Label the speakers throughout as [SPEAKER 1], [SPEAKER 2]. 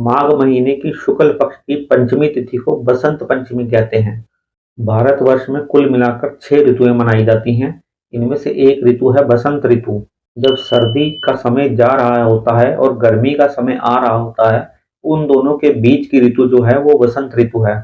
[SPEAKER 1] माघ महीने की शुक्ल पक्ष की पंचमी तिथि को बसंत पंचमी कहते हैं। भारतवर्ष में कुल मिलाकर 6 ऋतुएं मनाई जाती हैं। इनमें से एक ऋतु है बसंत ऋतु। जब सर्दी का समय जा रहा होता है और गर्मी का समय आ रहा होता है, उन दोनों के बीच की ऋतु जो है वो बसंत ऋतु है।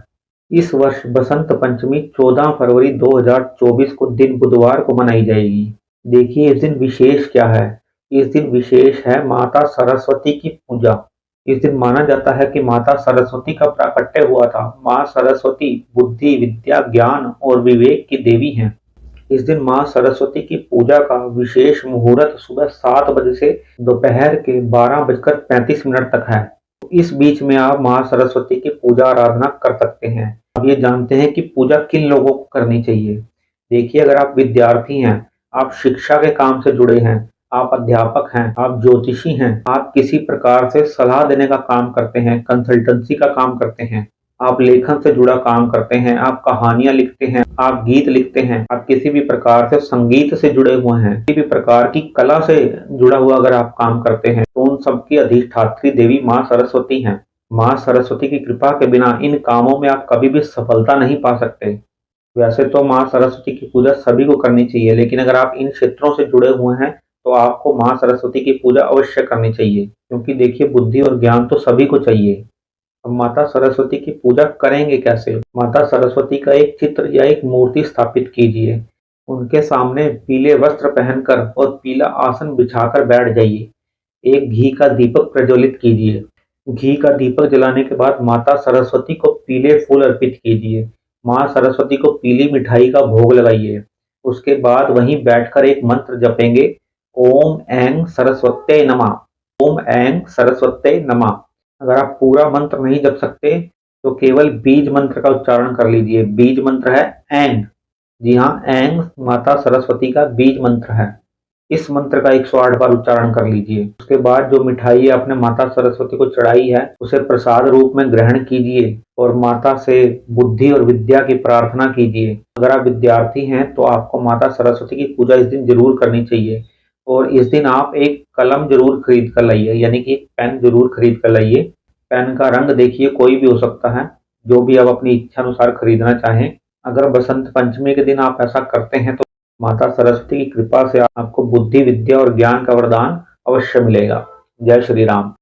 [SPEAKER 1] इस वर्ष बसंत पंचमी 14 फरवरी 2024 को दिन बुधवार को मनाई जाएगी। देखिए इस दिन विशेष क्या है। इस दिन विशेष है माता सरस्वती की पूजा। इस दिन माना जाता है कि माता सरस्वती का प्राकट्य हुआ था। माँ सरस्वती बुद्धि, विद्या, ज्ञान और विवेक की देवी हैं। इस दिन माँ सरस्वती की पूजा का विशेष मुहूर्त सुबह 7 बजे से दोपहर के 12:35 तक है। इस बीच में आप माँ सरस्वती की पूजा आराधना कर सकते हैं। अब ये जानते हैं कि पूजा किन लोगों को करनी चाहिए। देखिए अगर आप विद्यार्थी हैं, आप शिक्षा के काम से जुड़े हैं, आप अध्यापक हैं, आप ज्योतिषी हैं, आप किसी प्रकार से सलाह देने का काम करते हैं, कंसल्टेंसी का काम करते हैं, आप लेखन से जुड़ा काम करते हैं, आप कहानियां लिखते हैं, आप गीत लिखते हैं, आप किसी भी प्रकार से संगीत से जुड़े हुए हैं, किसी भी प्रकार की कला से जुड़ा हुआ अगर आप काम करते हैं, तो उन सबकी अधिष्ठात्री देवी माँ सरस्वती हैं। माँ सरस्वती की कृपा के बिना इन कामों में आप कभी भी सफलता नहीं पा सकते। वैसे तो माँ सरस्वती की पूजा सभी को करनी चाहिए, लेकिन अगर आप इन क्षेत्रों से जुड़े हुए हैं तो आपको माँ सरस्वती की पूजा अवश्य करनी चाहिए, क्योंकि देखिए बुद्धि और ज्ञान तो सभी को चाहिए। अब माता सरस्वती की पूजा करेंगे कैसे? माता सरस्वती का एक चित्र या एक मूर्ति स्थापित कीजिए। उनके सामने पीले वस्त्र पहनकर और पीला आसन बिछाकर बैठ जाइए। एक घी का दीपक प्रज्वलित कीजिए। घी का दीपक जलाने के बाद माता सरस्वती को पीले फूल अर्पित कीजिए। माँ सरस्वती को पीली मिठाई का भोग लगाइए। उसके बाद वहीं बैठकर एक मंत्र जपेंगे, ओम ऐं सरस्वत्यै नमः। ओम ऐं सरस्वत्यै नमः। अगर आप पूरा मंत्र नहीं जप सकते तो केवल बीज मंत्र का उच्चारण कर लीजिए। बीज मंत्र है ऐं। जी हाँ, ऐं माता सरस्वती का बीज मंत्र है। इस मंत्र का 108 बार उच्चारण कर लीजिए। उसके बाद जो मिठाई आपने माता सरस्वती को चढ़ाई है उसे प्रसाद रूप में ग्रहण कीजिए और माता से बुद्धि और विद्या की प्रार्थना कीजिए। अगर आप विद्यार्थी हैं तो आपको माता सरस्वती की पूजा इस दिन जरूर करनी चाहिए और इस दिन आप एक कलम जरूर खरीद कर लाइए, यानी कि एक पेन जरूर खरीद कर लाइए। पेन का रंग देखिए कोई भी हो सकता है, जो भी आप अपनी इच्छा अनुसार खरीदना चाहें। अगर बसंत पंचमी के दिन आप ऐसा करते हैं तो माता सरस्वती की कृपा से आपको बुद्धि, विद्या और ज्ञान का वरदान अवश्य मिलेगा। जय श्री राम।